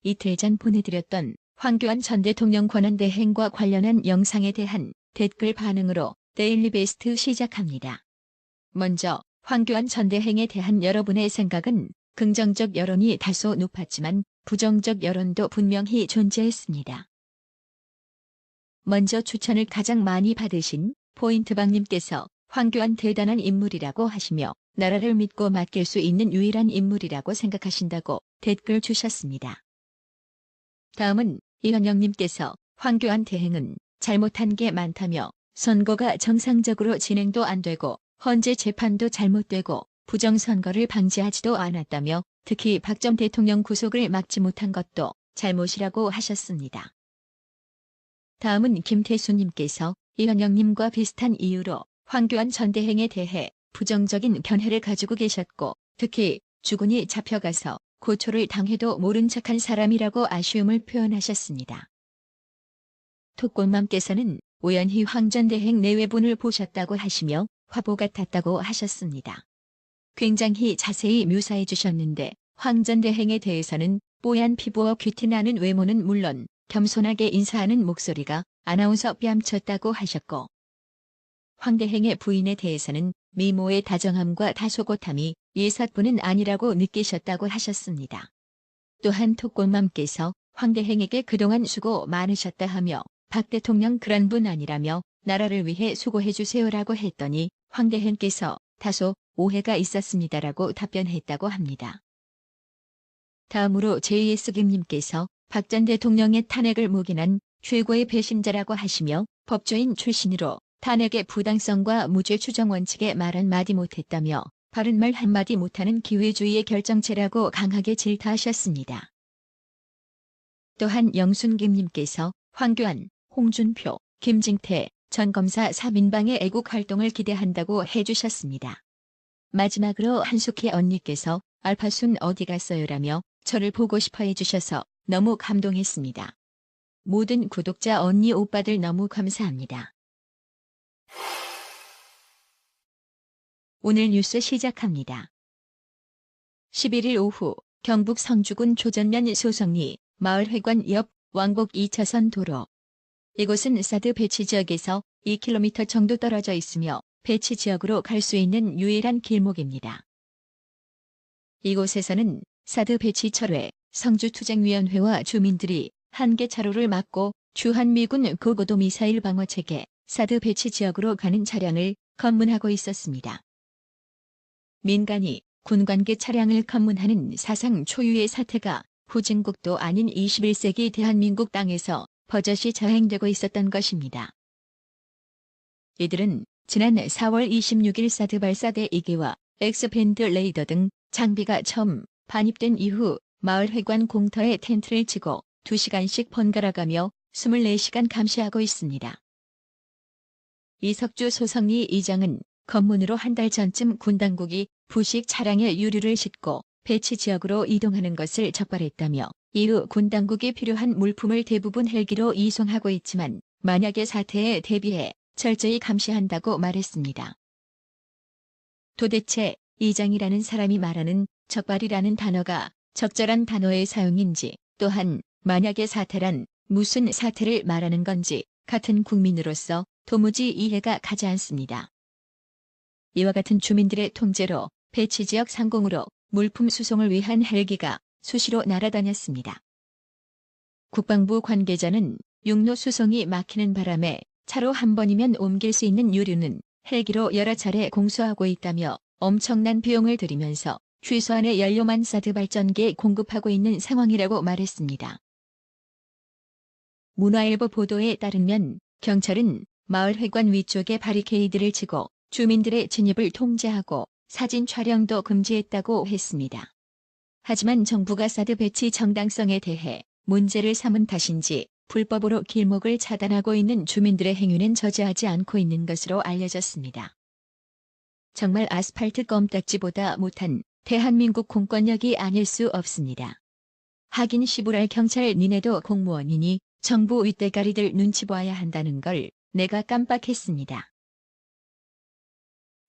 이틀 전 보내드렸던 황교안 전 대통령 권한대행과 관련한 영상에 대한 댓글 반응으로 데일리 베스트 시작합니다. 먼저 황교안 전 대행에 대한 여러분의 생각은 긍정적 여론이 다소 높았지만 부정적 여론도 분명히 존재했습니다. 먼저 추천을 가장 많이 받으신 포인트방님께서 황교안 대단한 인물이라고 하시며 나라를 믿고 맡길 수 있는 유일한 인물이라고 생각하신다고 댓글 주셨습니다. 다음은 이현영님께서 황교안 대행은 잘못한 게 많다며 선거가 정상적으로 진행도 안 되고 헌재 재판도 잘못되고 부정선거를 방지하지도 않았다며 특히 박 전 대통령 구속을 막지 못한 것도 잘못이라고 하셨습니다. 다음은 김태수님께서 이현영님과 비슷한 이유로 황교안 전 대행에 대해 부정적인 견해를 가지고 계셨고 특히 주군이 잡혀가서 고초를 당해도 모른 척한 사람이라고 아쉬움을 표현하셨습니다. 톡골맘께서는 우연히 황 전 대행 내외분을 보셨다고 하시며 화보 같았다고 하셨습니다. 굉장히 자세히 묘사해 주셨는데 황 전 대행에 대해서는 뽀얀 피부와 귀티 나는 외모는 물론 겸손하게 인사하는 목소리가 아나운서 뺨쳤다고 하셨고 황 대행의 부인에 대해서는 미모의 다정함과 다소곳함이 예사뿐은 아니라고 느끼셨다고 하셨습니다. 또한 톡골맘께서 황 대행에게 그동안 수고 많으셨다 하며 박 대통령 그런 분 아니라며 나라를 위해 수고해 주세요라고 했더니 황 대행께서 다소 오해가 있었습니다라고 답변했다고 합니다. 다음으로 JS김님께서 박 전 대통령의 탄핵을 묵인한 최고의 배신자라고 하시며 법조인 출신으로 탄핵의 부당성과 무죄 추정 원칙에 말 한마디 못했다며 바른 말 한마디 못하는 기회주의의 결정체라고 강하게 질타하셨습니다. 또한 영순김님께서 황교안, 홍준표, 김진태 전 검사 3인방의 애국 활동을 기대한다고 해주셨습니다. 마지막으로 한숙희 언니께서 알파순 어디 갔어요라며 저를 보고 싶어 해주셔서 너무 감동했습니다. 모든 구독자 언니 오빠들 너무 감사합니다. 오늘 뉴스 시작합니다. 11일 오후 경북 성주군 조전면 소성리 마을회관 옆 왕복 2차선 도로. 이곳은 사드 배치 지역에서 2km 정도 떨어져 있으며 배치 지역으로 갈 수 있는 유일한 길목입니다. 이곳에서는 사드 배치 철회 성주투쟁위원회와 주민들이 한계차로를 막고 주한미군 고고도 미사일 방어체계 사드 배치 지역으로 가는 차량을 검문하고 있었습니다. 민간이 군관계 차량을 검문하는 사상 초유의 사태가 후진국도 아닌 21세기 대한민국 땅에서 버젓이 자행되고 있었던 것입니다. 이들은 지난 4월 26일 사드 발사대 2개와 엑스밴드 레이더 등 장비가 처음 반입된 이후 마을회관 공터에 텐트를 치고 2시간씩 번갈아가며 24시간 감시하고 있습니다. 이석주 소성리 이장은 검문으로 한 달 전쯤 군 당국이 부식 차량에 유류를 싣고 배치 지역으로 이동하는 것을 적발했다며 이후 군 당국이 필요한 물품을 대부분 헬기로 이송하고 있지만 만약의 사태에 대비해 철저히 감시한다고 말했습니다. 도대체 이장이라는 사람이 말하는 적발이라는 단어가 적절한 단어의 사용인지 또한 만약의 사태란 무슨 사태를 말하는 건지 같은 국민으로서 도무지 이해가 가지 않습니다. 이와 같은 주민들의 통제로 배치 지역 상공으로 물품 수송을 위한 헬기가 수시로 날아다녔습니다. 국방부 관계자는 육로 수송이 막히는 바람에 차로 한 번이면 옮길 수 있는 유류는 헬기로 여러 차례 공수하고 있다며 엄청난 비용을 들이면서 최소한의 연료만 사드 발전기에 공급하고 있는 상황이라고 말했습니다. 문화일보 보도에 따르면 경찰은 마을회관 위쪽에 바리케이드를 치고 주민들의 진입을 통제하고 사진 촬영도 금지했다고 했습니다. 하지만 정부가 사드 배치 정당성에 대해 문제를 삼은 탓인지 불법으로 길목을 차단하고 있는 주민들의 행위는 저지하지 않고 있는 것으로 알려졌습니다. 정말 아스팔트 껌딱지보다 못한 대한민국 공권력이 아닐 수 없습니다. 하긴 시부랄 경찰 니네도 공무원이니 정부 윗대가리들 눈치 봐야 한다는 걸 내가 깜빡했습니다.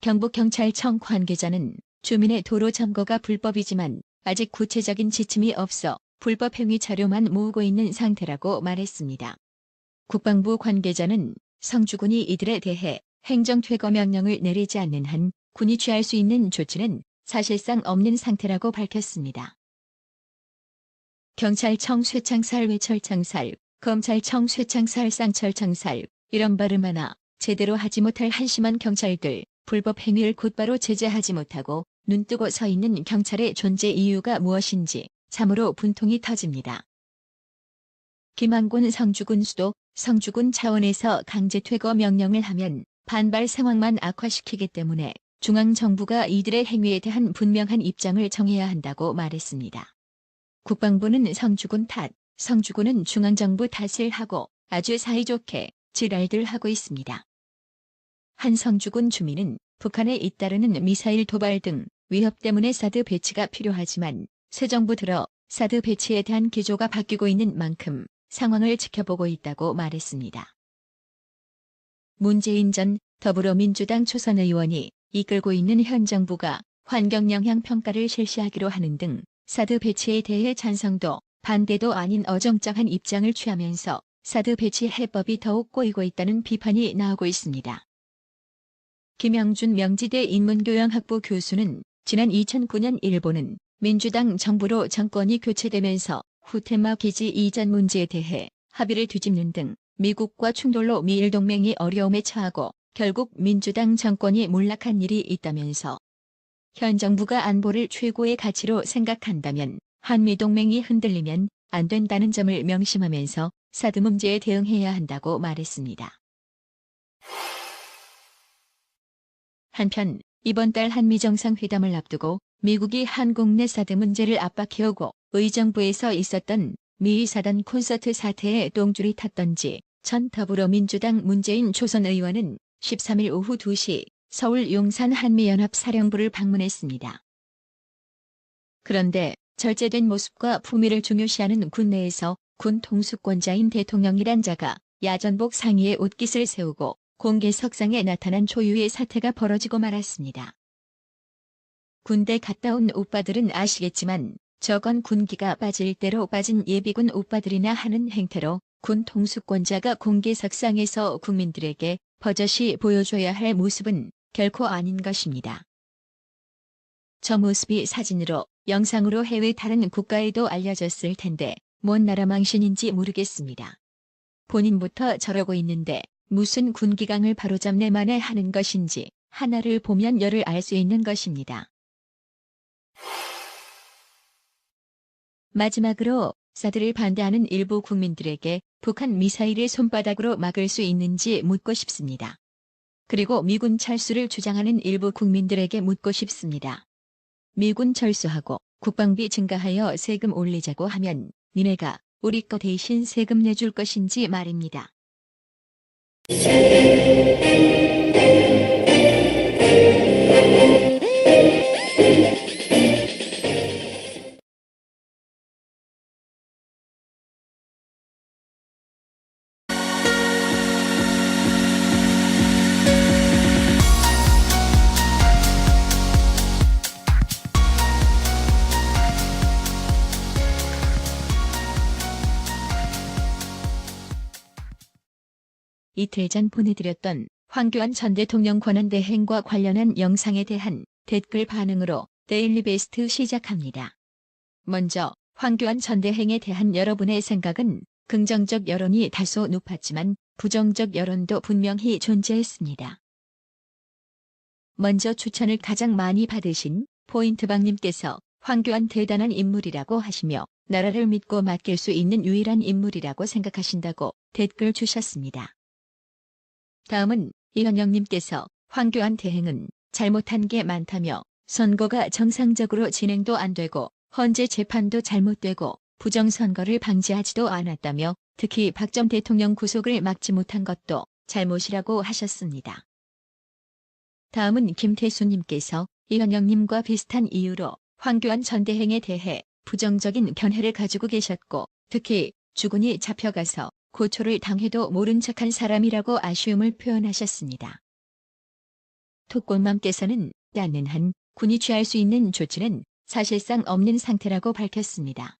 경북경찰청 관계자는 주민의 도로 점거가 불법이지만 아직 구체적인 지침이 없어 불법 행위 자료만 모으고 있는 상태라고 말했습니다. 국방부 관계자는 성주군이 이들에 대해 행정퇴거 명령을 내리지 않는 한 군이 취할 수 있는 조치는 사실상 없는 상태라고 밝혔습니다. 경찰청 쇠창살 외철창살, 검찰청 쇠창살 쌍철창살, 이런 발음 하나 제대로 하지 못할 한심한 경찰들, 불법 행위를 곧바로 제재하지 못하고 눈뜨고 서 있는 경찰의 존재 이유가 무엇인지 참으로 분통이 터집니다. 김항곤 성주군 수도 성주군 차원에서 강제 퇴거 명령을 하면 반발 상황만 악화시키기 때문에 중앙정부가 이들의 행위에 대한 분명한 입장을 정해야 한다고 말했습니다. 국방부는 성주군 탓, 성주군은 중앙정부 탓을 하고 아주 사이좋게 지랄들 하고 있습니다. 한 성주군 주민은 북한에 잇따르는 미사일 도발 등 위협 때문에 사드 배치가 필요하지만 새 정부 들어 사드 배치에 대한 기조가 바뀌고 있는 만큼 상황을 지켜보고 있다고 말했습니다. 문재인 전 더불어민주당 초선 의원이 이끌고 있는 현 정부가 환경영향평가를 실시하기로 하는 등 사드 배치에 대해 찬성도 반대도 아닌 어정쩡한 입장을 취하면서 사드 배치 해법이 더욱 꼬이고 있다는 비판이 나오고 있습니다. 김영준 명지대 인문교양학부 교수는 지난 2009년 일본은 민주당 정부로 정권이 교체되면서 후테마 기지 이전 문제에 대해 합의를 뒤집는 등 미국과 충돌로 미일 동맹이 어려움에 처하고 결국 민주당 정권이 몰락한 일이 있다면서 현 정부가 안보를 최고의 가치로 생각한다면 한미동맹이 흔들리면 안 된다는 점을 명심하면서 사드 문제에 대응해야 한다고 말했습니다. 한편 이번 달 한미 정상회담을 앞두고 미국이 한국 내 사드 문제를 압박해오고 의정부에서 있었던 미 사단 콘서트 사태에 똥줄이 탔던지 전 더불어민주당 문재인 초선 의원은 13일 오후 2시 서울 용산 한미연합 사령부를 방문했습니다. 그런데 절제된 모습과 품위를 중요시하는 군내에서 군 통수권자인 대통령이란 자가 야전복 상의에 옷깃을 세우고 공개석상에 나타난 초유의 사태가 벌어지고 말았습니다. 군대 갔다 온 오빠들은 아시겠지만 저건 군기가 빠질 대로 빠진 예비군 오빠들이나 하는 행태로 군 통수권자가 공개석상에서 국민들에게 버젓이 보여줘야 할 모습은 결코 아닌 것입니다. 저 모습이 사진으로, 영상으로 해외 다른 국가에도 알려졌을 텐데 뭔 나라 망신인지 모르겠습니다. 본인부터 저러고 있는데 무슨 군기강을 바로잡네 만에 하는 것인지 하나를 보면 열을 알 수 있는 것입니다. 마지막으로 사드를 반대하는 일부 국민들에게 북한 미사일을 손바닥으로 막을 수 있는지 묻고 싶습니다. 그리고 미군 철수를 주장하는 일부 국민들에게 묻고 싶습니다. 미군 철수하고 국방비 증가하여 세금 올리자고 하면 니네가 우리 거 대신 세금 내줄 것인지 말입니다. 이틀 전 보내드렸던 황교안 전 대통령 권한대행과 관련한 영상에 대한 댓글 반응으로 데일리 베스트 시작합니다. 먼저 황교안 전 대행에 대한 여러분의 생각은 긍정적 여론이 다소 높았지만 부정적 여론도 분명히 존재했습니다. 먼저 추천을 가장 많이 받으신 포인트방님께서 황교안 대단한 인물이라고 하시며 나라를 믿고 맡길 수 있는 유일한 인물이라고 생각하신다고 댓글 주셨습니다. 다음은 이현영님께서 황교안 대행은 잘못한 게 많다며 선거가 정상적으로 진행도 안 되고 헌재 재판도 잘못되고 부정선거를 방지하지도 않았다며 특히 박 전 대통령 구속을 막지 못한 것도 잘못이라고 하셨습니다. 다음은 김태수님께서 이현영님과 비슷한 이유로 황교안 전 대행에 대해 부정적인 견해를 가지고 계셨고 특히 주군이 잡혀가서 고초를 당해도 모른 척한 사람이라고 아쉬움을 표현하셨습니다. 톡골맘께서는 않는 한 군이 취할 수 있는 조치는 사실상 없는 상태라고 밝혔습니다.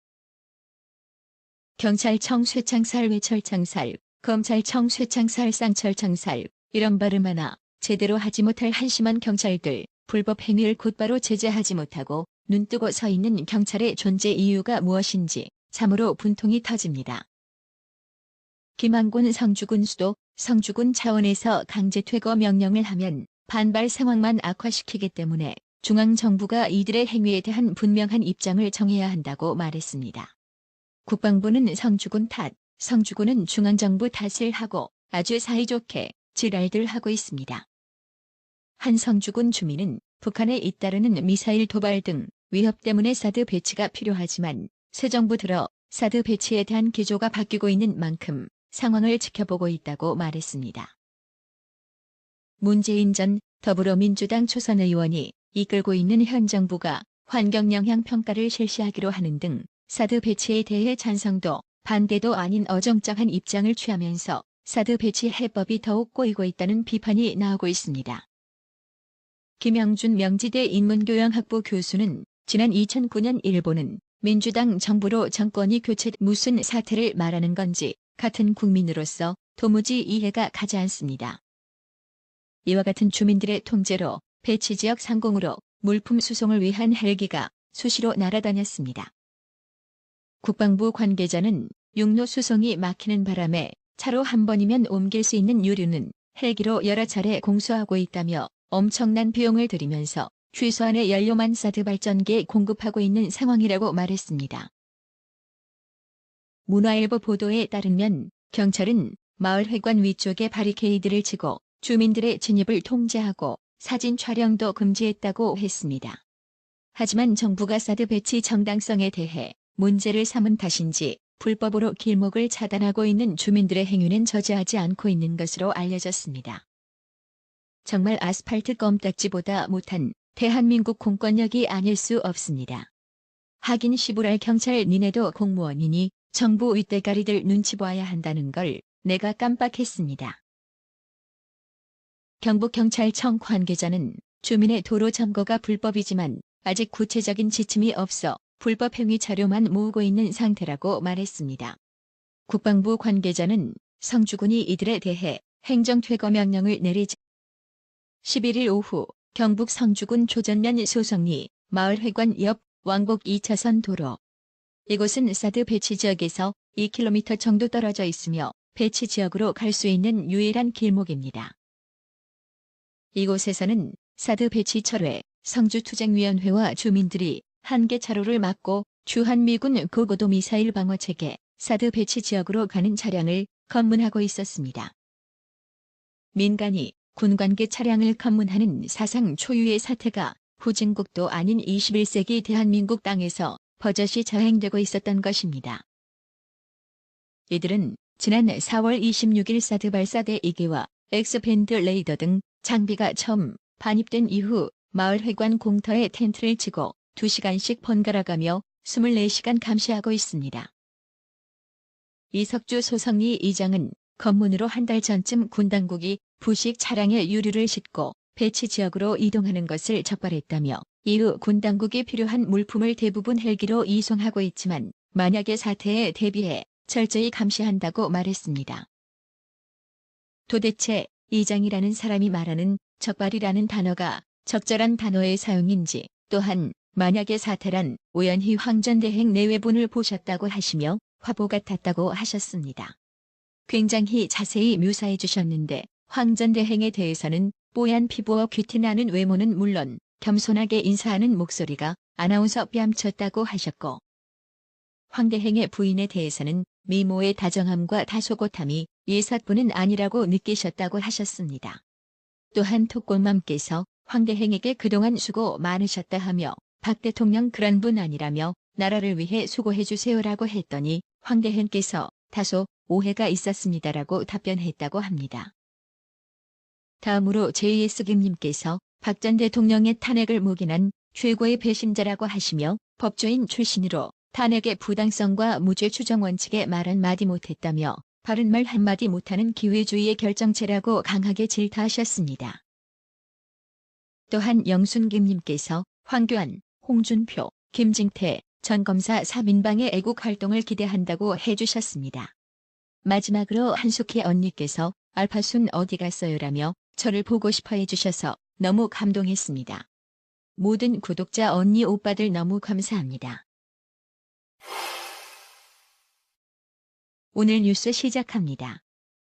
경찰청 쇠창살 외철창살, 검찰청 쇠창살 쌍철창살, 이런 발음 하나 제대로 하지 못할 한심한 경찰들, 불법 행위를 곧바로 제재하지 못하고 눈뜨고 서 있는 경찰의 존재 이유가 무엇인지 참으로 분통이 터집니다. 김항곤 성주군 수도 성주군 차원에서 강제 퇴거 명령을 하면 반발 상황만 악화시키기 때문에 중앙정부가 이들의 행위에 대한 분명한 입장을 정해야 한다고 말했습니다. 국방부는 성주군 탓, 성주군은 중앙정부 탓을 하고 아주 사이좋게 지랄들 하고 있습니다. 한 성주군 주민은 북한에 잇따르는 미사일 도발 등 위협 때문에 사드 배치가 필요하지만 새 정부 들어 사드 배치에 대한 기조가 바뀌고 있는 만큼 상황을 지켜보고 있다고 말했습니다. 문재인 전 더불어민주당 초선 의원이 이끌고 있는 현 정부가 환경영향평가를 실시하기로 하는 등 사드 배치에 대해 찬성도 반대도 아닌 어정쩡한 입장을 취하면서 사드 배치 해법이 더욱 꼬이고 있다는 비판이 나오고 있습니다. 김영준 명지대 인문교양학부 교수는 지난 2009년 일본은 민주당 정부로 정권이 교체 무슨 사태를 말하는 건지 같은 국민으로서 도무지 이해가 가지 않습니다. 이와 같은 주민들의 통제로 배치 지역 상공으로 물품 수송을 위한 헬기가 수시로 날아다녔습니다. 국방부 관계자는 육로 수송이 막히는 바람에 차로 한 번이면 옮길 수 있는 유류는 헬기로 여러 차례 공수하고 있다며 엄청난 비용을 들이면서 최소한의 연료만 사드 발전기에 공급하고 있는 상황이라고 말했습니다. 문화일보 보도에 따르면 경찰은 마을 회관 위쪽에 바리케이드를 치고 주민들의 진입을 통제하고 사진 촬영도 금지했다고 했습니다. 하지만 정부가 사드 배치 정당성에 대해 문제를 삼은 탓인지 불법으로 길목을 차단하고 있는 주민들의 행위는 저지하지 않고 있는 것으로 알려졌습니다. 정말 아스팔트 껌딱지보다 못한 대한민국 공권력이 아닐 수 없습니다. 하긴 시부랄 경찰 니네도 공무원이니 정부 윗대가리들 눈치 봐야 한다는 걸 내가 깜빡했습니다. 경북경찰청 관계자는 주민의 도로 점거가 불법이지만 아직 구체적인 지침이 없어 불법 행위 자료만 모으고 있는 상태라고 말했습니다. 국방부 관계자는 성주군이 이들에 대해 행정퇴거 명령을 내리지 11일 오후 경북 성주군 조전면 소성리 마을회관 옆 왕복 2차선 도로. 이곳은 사드 배치 지역에서 2km 정도 떨어져 있으며 배치 지역으로 갈 수 있는 유일한 길목입니다. 이곳에서는 사드 배치 철회 성주투쟁위원회와 주민들이 한개 차로를 막고 주한미군 고고도 미사일 방어체계 사드 배치 지역으로 가는 차량을 검문하고 있었습니다. 민간이 군 관계 차량을 검문하는 사상 초유의 사태가 후진국도 아닌 21세기 대한민국 땅에서 버젓이 자행되고 있었던 것입니다. 이들은 지난 4월 26일 사드 발사대 2개와 엑스밴드 레이더 등 장비가 처음 반입된 이후 마을 회관 공터에 텐트를 치고 2시간씩 번갈아가며 24시간 감시하고 있습니다. 이석주 소성리 이장은 검문으로 한 달 전쯤 군 당국이 부식 차량에 유류를 싣고 배치 지역으로 이동하는 것을 적발했다며 이후 군 당국이 필요한 물품을 대부분 헬기로 이송하고 있지만 만약의 사태에 대비해 철저히 감시한다고 말했습니다. 도대체 이장이라는 사람이 말하는 적발이라는 단어가 적절한 단어의 사용인지 또한 만약의 사태란 우연히 황전대행 내외분을 보셨다고 하시며 화보 같았다고 하셨습니다. 굉장히 자세히 묘사해 주셨는데 황전대행에 대해서는 뽀얀 피부와 귀티 나는 외모는 물론 겸손하게 인사하는 목소리가 아나운서 뺨쳤다고 하셨고 황대행의 부인에 대해서는 미모의 다정함과 다소곳함이 예사뿐은 아니라고 느끼셨다고 하셨습니다. 또한 톡골맘께서 황대행에게 그동안 수고 많으셨다 하며 박 대통령 그런 분 아니라며 나라를 위해 수고해 주세요라고 했더니 황대행께서 다소 오해가 있었습니다라고 답변했다고 합니다. 다음으로 JS 김님께서 박 전 대통령의 탄핵을 묵인한 최고의 배심자라고 하시며 법조인 출신으로 탄핵의 부당성과 무죄 추정 원칙에 말 한마디 못했다며 바른 말 한마디 못하는 기회주의의 결정체라고 강하게 질타하셨습니다. 또한 영순김님께서 황교안, 홍준표, 김진태, 전 검사 3인방의 애국 활동을 기대한다고 해주셨습니다. 마지막으로 한숙희 언니께서 알파순 어디 갔어요라며 저를 보고 싶어 해주셔서 너무 감동했습니다. 모든 구독자 언니 오빠들 너무 감사합니다. 오늘 뉴스 시작합니다.